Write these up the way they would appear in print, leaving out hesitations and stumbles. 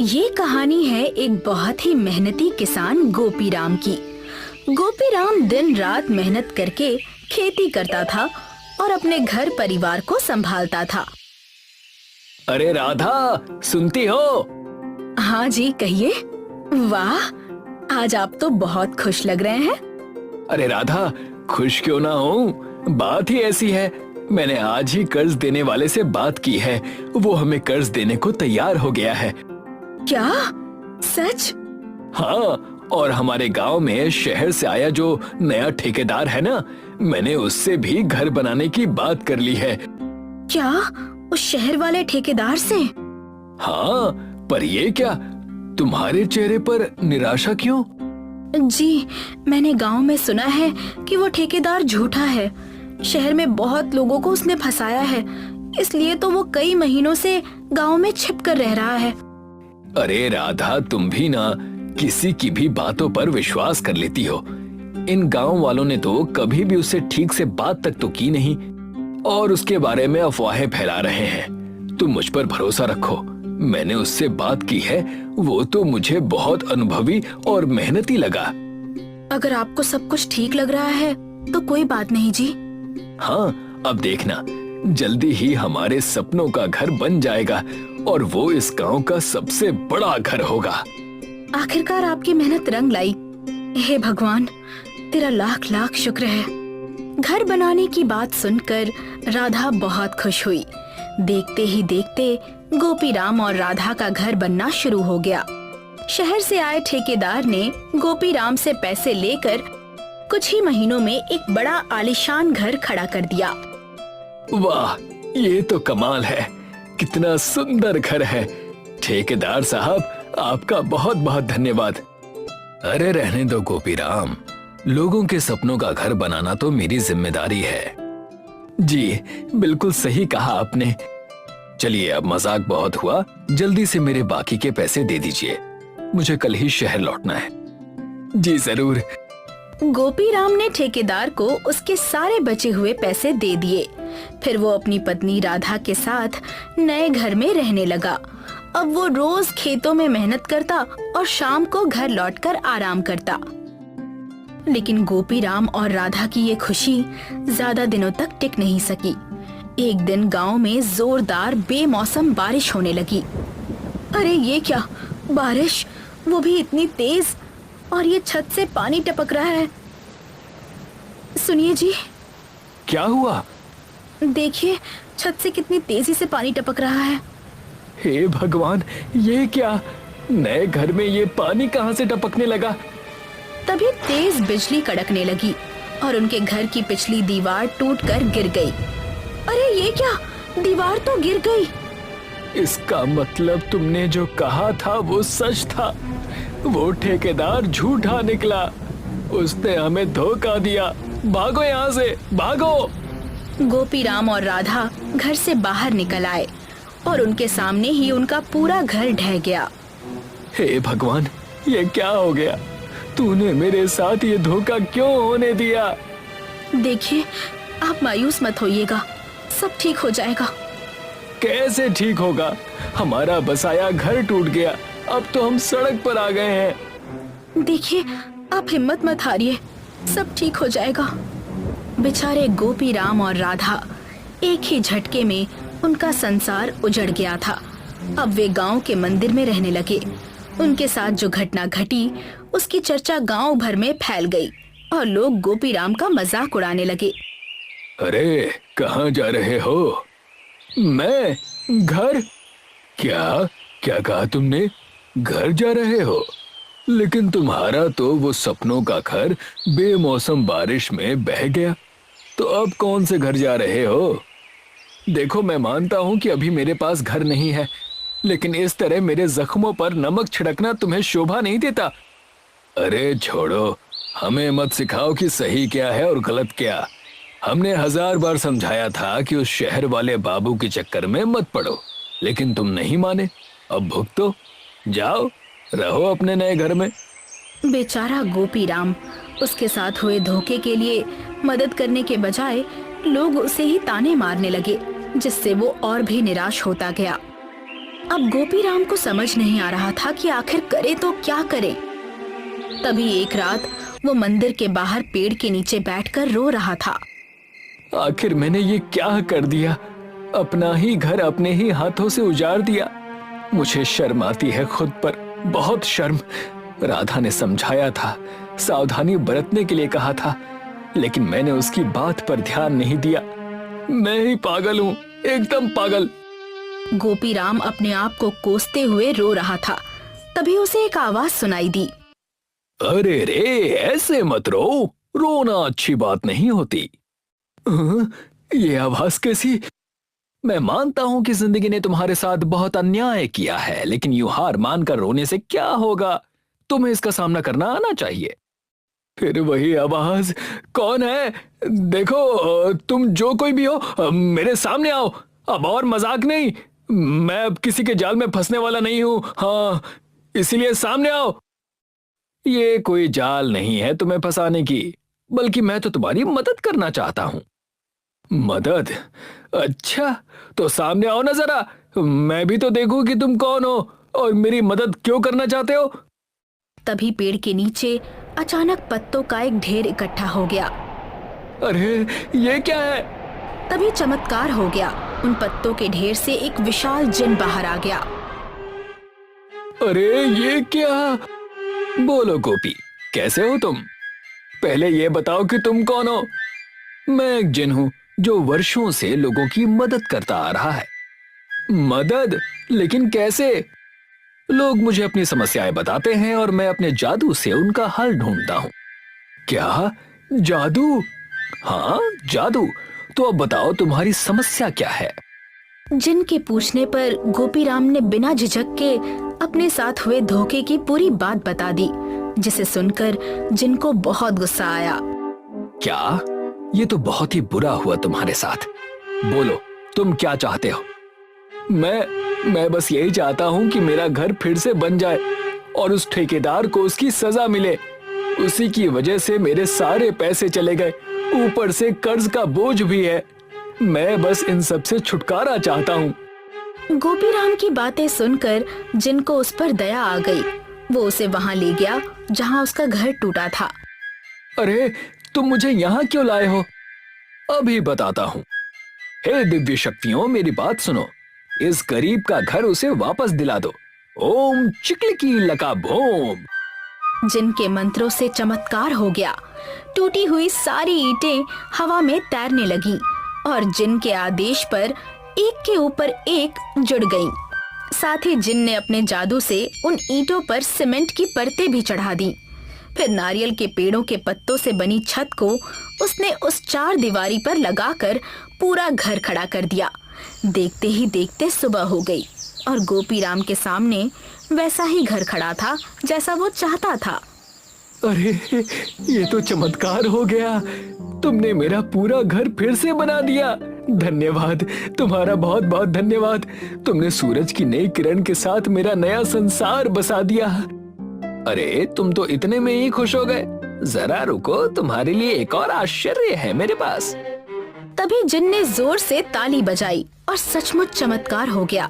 ये कहानी है एक बहुत ही मेहनती किसान गोपीराम की। गोपीराम दिन रात मेहनत करके खेती करता था और अपने घर परिवार को संभालता था। अरे राधा, सुनती हो? हाँ जी, कहिए। वाह, आज आप तो बहुत खुश लग रहे हैं। अरे राधा, खुश क्यों ना हूँ, बात ही ऐसी है। मैंने आज ही कर्ज देने वाले से बात की है, वो हमें कर्ज देने को तैयार हो गया है। क्या सच? हाँ, और हमारे गांव में शहर से आया जो नया ठेकेदार है ना, मैंने उससे भी घर बनाने की बात कर ली है। क्या उस शहर वाले ठेकेदार से? हाँ, पर ये क्या, तुम्हारे चेहरे पर निराशा क्यों? जी, मैंने गांव में सुना है कि वो ठेकेदार झूठा है। शहर में बहुत लोगों को उसने फंसाया है, इसलिए तो वो कई महीनों से गांव में छिप कर रह रहा है। अरे राधा, तुम भी ना किसी की भी बातों पर विश्वास कर लेती हो। इन गांव वालों ने तो कभी भी उससे ठीक से बात तक तो की नहीं और उसके बारे में अफवाहें फैला रहे हैं। तुम मुझ पर भरोसा रखो, मैंने उससे बात की है, वो तो मुझे बहुत अनुभवी और मेहनती लगा। अगर आपको सब कुछ ठीक लग रहा है तो कोई बात नहीं जी। हाँ, अब देखना, जल्दी ही हमारे सपनों का घर बन जाएगा और वो इस गांव का सबसे बड़ा घर होगा। आखिरकार आपकी मेहनत रंग लाई। हे भगवान, तेरा लाख लाख शुक्र है। घर बनाने की बात सुनकर राधा बहुत खुश हुई। देखते ही देखते गोपीराम और राधा का घर बनना शुरू हो गया। शहर से आए ठेकेदार ने गोपीराम से पैसे लेकर कुछ ही महीनों में एक बड़ा आलीशान घर खड़ा कर दिया। वाह, ये तो कमाल है, कितना सुंदर घर है। ठेकेदार साहब, आपका बहुत बहुत धन्यवाद। अरे रहने दो गोपीराम, लोगों के सपनों का घर बनाना तो मेरी जिम्मेदारी है। जी, बिल्कुल सही कहा आपने। चलिए, अब मजाक बहुत हुआ, जल्दी से मेरे बाकी के पैसे दे दीजिए, मुझे कल ही शहर लौटना है। जी जरूर। गोपीराम ने ठेकेदार को उसके सारे बचे हुए पैसे दे दिए। फिर वो अपनी पत्नी राधा के साथ नए घर में रहने लगा। अब वो रोज खेतों में मेहनत करता और शाम को घर लौटकर आराम करता। लेकिन गोपीराम और राधा की ये खुशी ज्यादा दिनों तक टिक नहीं सकी। एक दिन गांव में जोरदार बेमौसम बारिश होने लगी। अरे ये क्या, बारिश, वो भी इतनी तेज, और ये छत से पानी टपक रहा है। सुनिए जी। क्या हुआ? देखिए, छत से कितनी तेजी से पानी टपक रहा है। हे भगवान, ये क्या, नए घर में ये पानी कहाँ से टपकने लगा? तभी तेज बिजली कड़कने लगी और उनके घर की पिछली दीवार टूटकर गिर गई। अरे ये क्या, दीवार तो गिर गई। इसका मतलब तुमने जो कहा था वो सच था। वो ठेकेदार झूठा निकला, उसने हमें धोखा दिया। भागो यहाँ से, भागो। गोपीराम और राधा घर से बाहर निकल आए और उनके सामने ही उनका पूरा घर ढह गया। हे भगवान, ये क्या हो गया? तूने मेरे साथ ये धोखा क्यों होने दिया? देखिए, आप मायूस मत होइएगा, सब ठीक हो जाएगा। कैसे ठीक होगा? हमारा बसाया घर टूट गया, अब तो हम सड़क पर आ गए हैं। देखिए, आप हिम्मत मत हारिए, सब ठीक हो जाएगा। बेचारे गोपीराम और राधा, एक ही झटके में उनका संसार उजड़ गया था। अब वे गांव के मंदिर में रहने लगे। उनके साथ जो घटना घटी, उसकी चर्चा गांव भर में फैल गई और लोग गोपीराम का मजाक उड़ाने लगे। अरे, कहाँ जा रहे हो? मैं घर? क्या क्या कहा तुमने? घर जा रहे हो? लेकिन तुम्हारा तो वो सपनों का घर बेमौसम बारिश में बह गया, तो अब कौन से घर जा रहे हो? देखो, मैं मानता हूँ कि अभी मेरे पास घर नहीं है, लेकिन इस तरह मेरे जख्मों पर नमक छिड़कना तुम्हें शोभा नहीं देता। अरे छोड़ो, हमें मत सिखाओ कि सही क्या है और गलत क्या। हमने 1000 बार समझाया था कि उस शहर वाले बाबू के चक्कर में मत पड़ो, लेकिन तुम नहीं माने। अब भुगतो, जाओ, रहो अपने नए घर में। बेचारा गोपीराम, उसके साथ हुए धोखे के लिए मदद करने के बजाय लोग उसे ही ताने मारने लगे, जिससे वो और भी निराश होता गया। अब गोपीराम को समझ नहीं आ रहा था कि आखिर करे तो क्या करे। तभी एक रात वो मंदिर के बाहर पेड़ के नीचे बैठकर रो रहा था। आखिर मैंने ये क्या कर दिया, अपना ही घर अपने ही हाथों से उजाड़ दिया। मुझे शर्म आती है खुद पर, बहुत शर्म। राधा ने समझाया था, सावधानी बरतने के लिए कहा था, लेकिन मैंने उसकी बात पर ध्यान नहीं दिया। मैं ही पागल हूँ, एकदम पागल। गोपीराम अपने आप को कोसते हुए रो रहा था। तभी उसे एक आवाज सुनाई दी। अरे रे, ऐसे मत रो, रोना अच्छी बात नहीं होती। ये आवाज कैसी? मैं मानता हूं कि जिंदगी ने तुम्हारे साथ बहुत अन्याय किया है, लेकिन यूं हार मानकर रोने से क्या होगा? तुम्हें इसका सामना करना आना चाहिए। फिर वही आवाज, कौन है? देखो, तुम जो कोई भी हो, मेरे सामने आओ। अब और मजाक नहीं, मैं अब किसी के जाल में फंसने वाला नहीं हूं। हाँ, इसीलिए सामने आओ। ये कोई जाल नहीं है तुम्हें फंसाने की, बल्कि मैं तो तुम्हारी मदद करना चाहता हूं। मदद? अच्छा, तो सामने आओ ना जरा, मैं भी तो देखूं कि तुम कौन हो और मेरी मदद क्यों करना चाहते हो। तभी पेड़ के नीचे अचानक पत्तों का एक ढेर इकट्ठा हो गया। अरे, ये क्या है? तभी चमत्कार हो गया। उन पत्तों के ढेर से एक विशाल जिन बाहर आ गया। अरे, ये क्या? बोलो गोपी, कैसे हो तुम? पहले ये बताओ कि तुम कौन हो। मैं एक जिन हूं जो वर्षों से लोगों की मदद करता आ रहा है। मदद? लेकिन कैसे? लोग मुझे अपनी समस्याएं बताते हैं और मैं अपने जादू से उनका हल ढूंढता हूं। क्या? जादू? हाँ, जादू। तो अब बताओ, तुम्हारी समस्या क्या है? जिन के पूछने पर गोपीराम ने बिना झिझक के अपने साथ हुए धोखे की पूरी बात बता दी, जिसे सुनकर जिन को बहुत गुस्सा आया। क्या? ये तो बहुत ही बुरा हुआ तुम्हारे साथ। बोलो, तुम क्या चाहते हो? मैं बस यही चाहता हूं कि मेरा घर फिर से बन जाए और उस ठेकेदार को उसकी सजा मिले। उसी की वजह से मेरे सारे पैसे चले गए, ऊपर से कर्ज का बोझ भी है। मैं बस इन सब से छुटकारा चाहता हूँ। गोपीराम की बातें सुनकर जिनको उस पर दया आ गई। वो उसे वहां ले गया जहां उसका घर टूटा था। अरे, तुम मुझे यहाँ क्यों लाए हो? अभी बताता हूँ। हे दिव्य शक्तियों, मेरी बात सुनो। इस गरीब का घर उसे वापस दिला दो। ओम चिकलिकी लका भोम। जिनके मंत्रों से चमत्कार हो गया। टूटी हुई सारी ईंटें हवा में तैरने लगीं और जिन के आदेश पर एक के ऊपर एक जुड़ गईं। साथ ही जिन ने अपने जादू से उन ईंटों पर सीमेंट की परतें भी चढ़ा दी। फिर नारियल के पेड़ों के पत्तों से बनी छत को उसने उस चार दीवारी पर लगाकर पूरा घर खड़ा कर दिया। देखते ही देखते सुबह हो गई और गोपीराम के सामने वैसा ही घर खड़ा था जैसा वो चाहता था। अरे, ये तो चमत्कार हो गया। तुमने मेरा पूरा घर फिर से बना दिया। धन्यवाद, तुम्हारा बहुत बहुत धन्यवाद। तुमने सूरज की नई किरण के साथ मेरा नया संसार बसा दिया। अरे, तुम तो इतने में ही खुश हो गए? जरा रुको, तुम्हारे लिए एक और आश्चर्य है मेरे पास। तभी जिन ने जोर से ताली बजाई और सचमुच चमत्कार हो गया।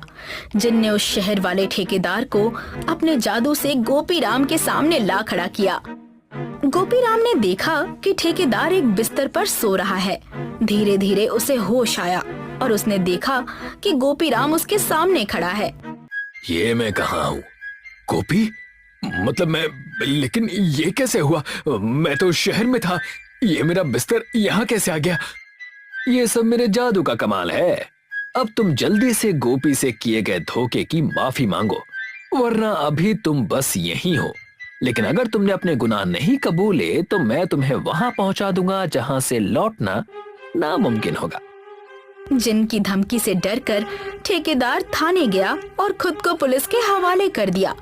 जिन ने उस शहर वाले ठेकेदार को अपने जादू से गोपीराम के सामने ला खड़ा किया। गोपीराम ने देखा कि ठेकेदार एक बिस्तर पर सो रहा है। धीरे धीरे उसे होश आया और उसने देखा कि गोपीराम उसके सामने खड़ा है। ये मैं कहाँ हूँ? गोपी? मतलब मैं, लेकिन ये कैसे हुआ? मैं तो शहर में था। ये मेरा बिस्तर यहाँ कैसे आ गया? ये सब मेरे जादू का कमाल है। अब तुम जल्दी से गोपी से किए गए धोखे की माफी मांगो, वरना अभी तुम बस यहीं हो। लेकिन अगर तुमने अपने गुनाह नहीं कबूले तो मैं तुम्हें वहां पहुंचा दूंगा जहां से लौटना नामुमकिन होगा। जिन की धमकी से डरकर ठेकेदार थाने गया और खुद को पुलिस के हवाले कर दिया।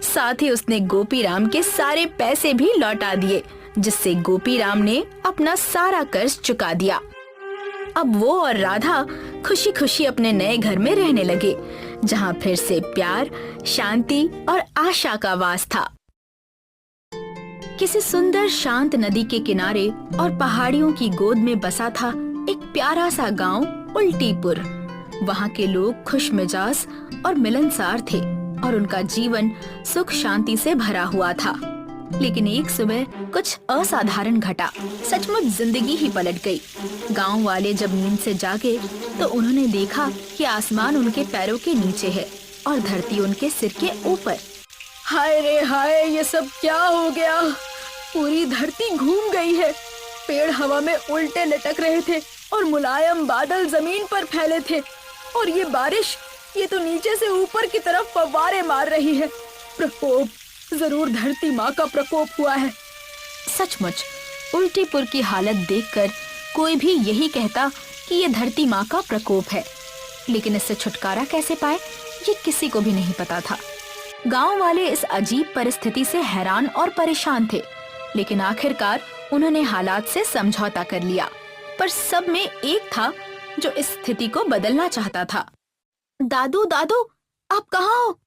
साथ ही उसने गोपीराम के सारे पैसे भी लौटा दिए, जिससे गोपीराम ने अपना सारा कर्ज चुका दिया। अब वो और राधा खुशी खुशी अपने नए घर में रहने लगे, जहाँ फिर से प्यार, शांति और आशा का वास था। किसी सुंदर शांत नदी के किनारे और पहाड़ियों की गोद में बसा था एक प्यारा सा गांव उल्टीपुर। वहाँ के लोग खुश मिजाज और मिलनसार थे और उनका जीवन सुख शांति से भरा हुआ था। लेकिन एक सुबह कुछ असाधारण घटा। सचमुच जिंदगी ही पलट गई। गांव वाले जब नींद से जागे तो उन्होंने देखा कि आसमान उनके पैरों के नीचे है और धरती उनके सिर के ऊपर। हाय रे हाय, ये सब क्या हो गया? पूरी धरती घूम गई है। पेड़ हवा में उल्टे लटक रहे थे और मुलायम बादल जमीन पर फैले थे, और ये बारिश, ये तो नीचे से ऊपर की तरफ फव्वारे मार रही है। प्रकोप, जरूर धरती माँ का प्रकोप हुआ है। सचमुच उल्टीपुर की हालत देखकर कोई भी यही कहता कि ये धरती माँ का प्रकोप है, लेकिन इससे छुटकारा कैसे पाए ये किसी को भी नहीं पता था। गांव वाले इस अजीब परिस्थिति से हैरान और परेशान थे, लेकिन आखिरकार उन्होंने हालात से समझौता कर लिया। पर सब में एक था जो इस स्थिति को बदलना चाहता था। दादू दादू, आप कहाँ हो?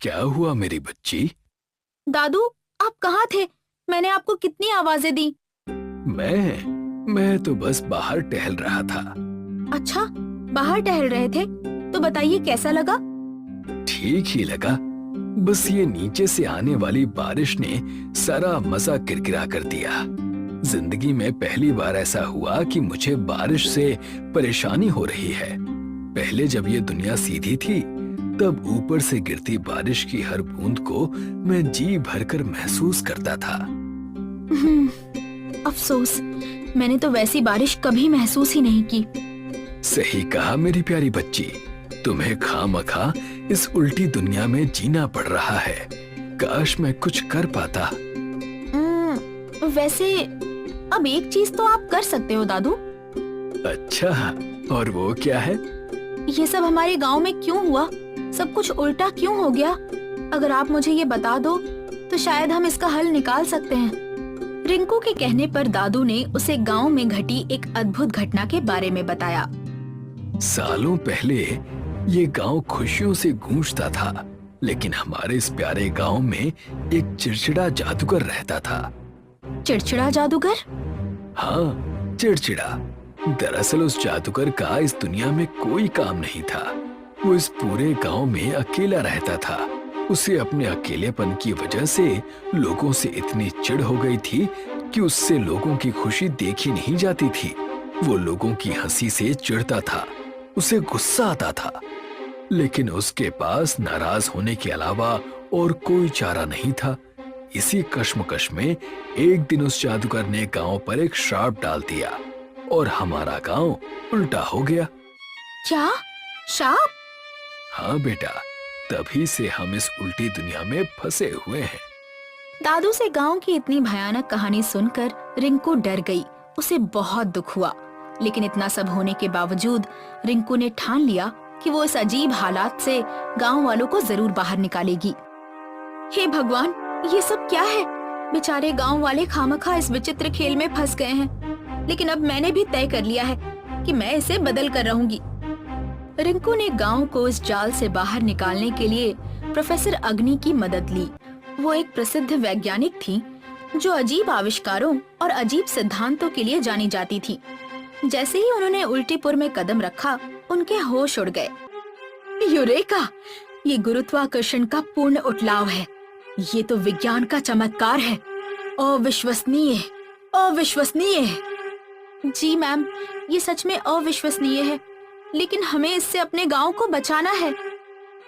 क्या हुआ मेरी बच्ची? दादू, आप कहाँ थे? मैंने आपको कितनी आवाजें दी। मैं तो बस बाहर टहल रहा था। अच्छा, बाहर टहल रहे थे? तो बताइए कैसा लगा? ठीक ही लगा, बस ये नीचे से आने वाली बारिश ने सारा मजा किरकिरा कर दिया। जिंदगी में पहली बार ऐसा हुआ कि मुझे बारिश से परेशानी हो रही है। पहले जब ये दुनिया सीधी थी तब ऊपर से गिरती बारिश की हर बूंद को मैं जी भरकर महसूस करता था। अफसोस, मैंने तो वैसी बारिश कभी महसूस ही नहीं की। सही कहा मेरी प्यारी बच्ची, तुम्हें खामखा इस उल्टी दुनिया में जीना पड़ रहा है। काश मैं कुछ कर पाता। वैसे अब एक चीज तो आप कर सकते हो दादू। अच्छा, और वो क्या है? ये सब हमारे गांव में क्यों हुआ? सब कुछ उल्टा क्यों हो गया? अगर आप मुझे ये बता दो तो शायद हम इसका हल निकाल सकते हैं। रिंकू के कहने पर दादू ने उसे गांव में घटी एक अद्भुत घटना के बारे में बताया। सालों पहले ये गांव खुशियों से गूंजता था, लेकिन हमारे इस प्यारे गांव में एक चिड़चिड़ा जादूगर रहता था। चिड़चिड़ा जादूगर? हाँ, चिड़चिड़ा। दरअसल उस जादूगर का इस दुनिया में कोई काम नहीं था। वो इस पूरे गांव में अकेला रहता था। उसे अपने अकेलेपन की वजह से लोगों से इतनी चिढ़ हो गई थी कि उससे लोगों की खुशी देखी नहीं जाती थी। वो लोगों की हंसी से चिढ़ता था, उसे गुस्सा आता था, लेकिन उसके पास नाराज होने के अलावा और कोई चारा नहीं था। इसी कश्मकश में एक दिन उस जादूगर ने गांव पर एक श्राप डाल दिया और हमारा गांव उल्टा हो गया। क्या? श्राप? हाँ बेटा, तभी से हम इस उल्टी दुनिया में फंसे हुए हैं। दादू से गांव की इतनी भयानक कहानी सुनकर रिंकू डर गई। उसे बहुत दुख हुआ, लेकिन इतना सब होने के बावजूद रिंकू ने ठान लिया कि वो इस अजीब हालात से गांव वालों को जरूर बाहर निकालेगी। हे भगवान, ये सब क्या है? बेचारे गांव वाले खामखा इस विचित्र खेल में फंस गए हैं, लेकिन अब मैंने भी तय कर लिया है कि मैं इसे बदल कर रहूंगी। रिंकू ने गांव को इस जाल से बाहर निकालने के लिए प्रोफेसर अग्नि की मदद ली। वो एक प्रसिद्ध वैज्ञानिक थी जो अजीब आविष्कारों और अजीब सिद्धांतों के लिए जानी जाती थी। जैसे ही उन्होंने उल्टीपुर में कदम रखा, उनके होश उड़ गए। यूरेका! ये गुरुत्वाकर्षण का पूर्ण उठलाव है। ये तो विज्ञान का चमत्कार है। अविश्वसनीय, अविश्वसनीय। जी मैम, ये सच में अविश्वसनीय है, लेकिन हमें इससे अपने गांव को बचाना है।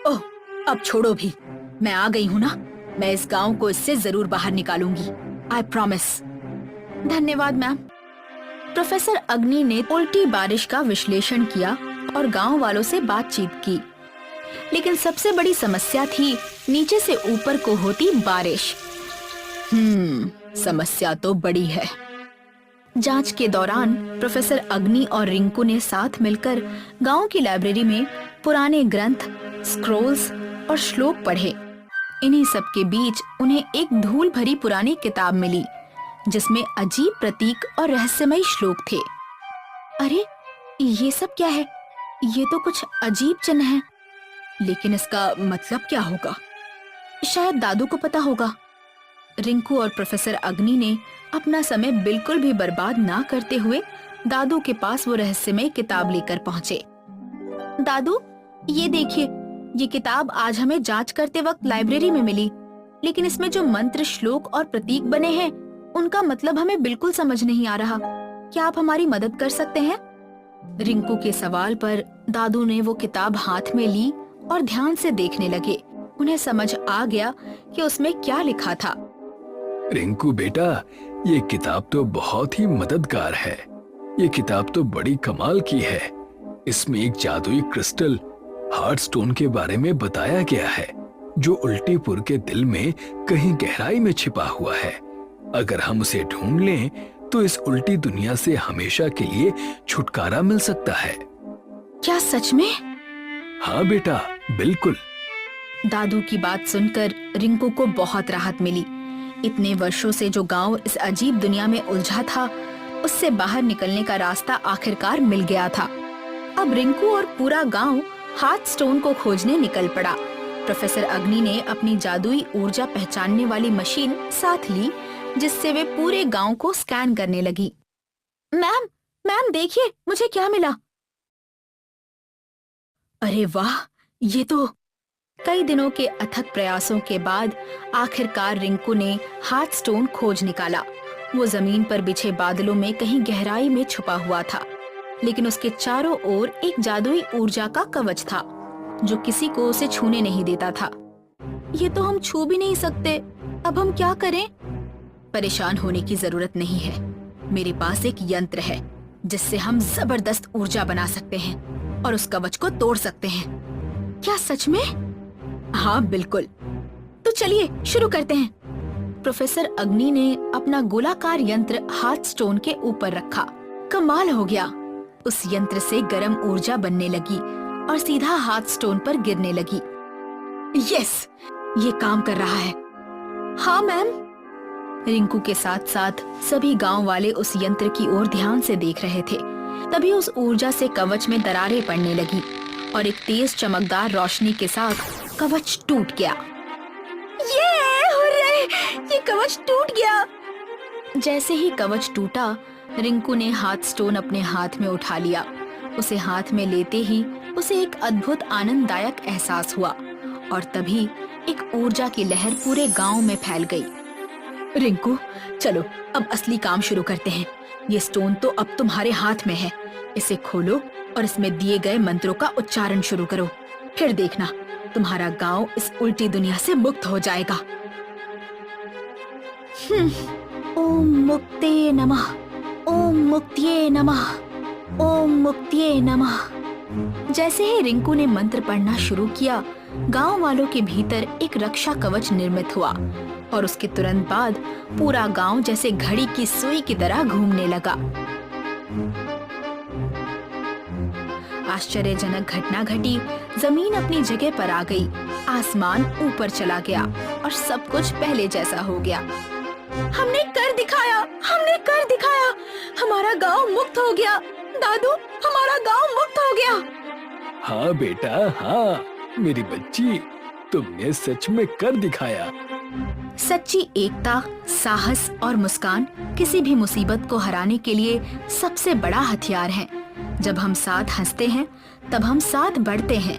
ओह, अब छोड़ो भी, मैं आ गई हूँ ना। मैं इस गांव को इससे जरूर बाहर निकालूंगी। I promise. धन्यवाद मैम। प्रोफेसर अग्नि ने उल्टी बारिश का विश्लेषण किया और गांव वालों से बातचीत की, लेकिन सबसे बड़ी समस्या थी नीचे से ऊपर को होती बारिश। समस्या तो बड़ी है। जांच के दौरान प्रोफेसर अग्नि और रिंकू ने साथ मिलकर गांव की लाइब्रेरी में पुराने ग्रंथ, स्क्रोल्स और श्लोक पढ़े। इन्हीं सब के बीच उन्हें एक धूल भरी पुरानी किताब मिली, जिसमें अजीब प्रतीक और रहस्यमयी श्लोक थे। अरे, ये सब क्या है? ये तो कुछ अजीब चिन्ह है, लेकिन इसका मतलब क्या होगा? शायद दादू को पता होगा। रिंकू और प्रोफेसर अग्नि ने अपना समय बिल्कुल भी बर्बाद ना करते हुए दादू के पास वो रहस्यमय किताब लेकर पहुँचे। दादू, ये देखिए, ये किताब आज हमें जांच करते वक्त लाइब्रेरी में मिली, लेकिन इसमें जो मंत्र, श्लोक और प्रतीक बने हैं उनका मतलब हमें बिल्कुल समझ नहीं आ रहा। क्या आप हमारी मदद कर सकते हैं? रिंकू के सवाल पर दादू ने वो किताब हाथ में ली और ध्यान से देखने लगे। उन्हें समझ आ गया कि उसमें क्या लिखा था। रिंकू बेटा, ये किताब तो बहुत ही मददगार है। ये किताब तो बड़ी कमाल की है। इसमें एक जादुई क्रिस्टल हार्ट स्टोन के बारे में बताया गया है, जो उल्टीपुर के दिल में कहीं गहराई में छिपा हुआ है। अगर हम उसे ढूंढ लें तो इस उल्टी दुनिया से हमेशा के लिए छुटकारा मिल सकता है। क्या सच में? हाँ बेटा, बिल्कुल। दादू की बात सुनकर रिंकू को बहुत राहत मिली। इतने वर्षों से जो गांव इस अजीब दुनिया में उलझा था, उससे बाहर निकलने का रास्ता आखिरकार मिल गया था। अब रिंकू और पूरा गांव हार्ट स्टोन को खोजने निकल पड़ा। प्रोफेसर अग्नि ने अपनी जादुई ऊर्जा पहचानने वाली मशीन साथ ली, जिससे वे पूरे गांव को स्कैन करने लगी। मैम देखिए, मुझे क्या मिला। अरे वाह, ये तो कई दिनों के अथक प्रयासों के बाद आखिरकार रिंकू ने हार्ट स्टोन खोज निकाला। वो जमीन पर बिछे बादलों में कहीं गहराई में छुपा हुआ था, लेकिन उसके चारों ओर एक जादुई ऊर्जा का कवच था, जो किसी को उसे छूने नहीं देता था। ये तो हम छू भी नहीं सकते, अब हम क्या करें? परेशान होने की जरूरत नहीं है। मेरे पास एक यंत्र है, जिससे हम जबरदस्त ऊर्जा बना सकते हैं और उस कवच को तोड़ सकते हैं। क्या सच में? हाँ बिल्कुल। तो चलिए शुरू करते हैं। प्रोफेसर अग्नि ने अपना गोलाकार यंत्र हार्ट स्टोन के ऊपर रखा। कमाल हो गया। उस यंत्र से गर्म ऊर्जा बनने लगी और सीधा हार्ट स्टोन पर गिरने लगी। यस, ये काम कर रहा है। हाँ मैम। रिंकू के साथ साथ सभी गांव वाले उस यंत्र की ओर ध्यान से देख रहे थे। तभी उस ऊर्जा से कवच में दरारें पड़ने लगी और एक तेज चमकदार रोशनी के साथ कवच टूट गया। हुर्रे! ये कवच टूट गया। जैसे ही कवच टूटा, रिंकू ने हार्ट स्टोन अपने हाथ में उठा लिया। उसे हाथ में लेते ही उसे एक अद्भुत आनंददायक एहसास हुआ और तभी एक ऊर्जा की लहर पूरे गांव में फैल गई। रिंकू, चलो अब असली काम शुरू करते हैं। ये स्टोन तो अब तुम्हारे हाथ में है। इसे खोलो और इसमें दिए गए मंत्रों का उच्चारण शुरू करो। फिर देखना, तुम्हारा गांव इस उल्टी दुनिया से मुक्त हो जाएगा। ओम मुक्ते नमः, ओम मुक्तिये नमः, ओम मुक्तिये नमः। जैसे ही रिंकू ने मंत्र पढ़ना शुरू किया, गांव वालों के भीतर एक रक्षा कवच निर्मित हुआ और उसके तुरंत बाद पूरा गांव जैसे घड़ी की सुई की तरह घूमने लगा। आश्चर्यजनक घटना घटी। जमीन अपनी जगह पर आ गई, आसमान ऊपर चला गया और सब कुछ पहले जैसा हो गया। हमने कर दिखाया, हमने कर दिखाया। हमारा गांव मुक्त हो गया। दादू, हमारा गांव मुक्त हो गया। हाँ बेटा, हाँ मेरी बच्ची, तुमने सच में कर दिखाया। सच्ची एकता, साहस और मुस्कान किसी भी मुसीबत को हराने के लिए सबसे बड़ा हथियार है। जब हम साथ हंसते हैं, तब हम साथ बढ़ते हैं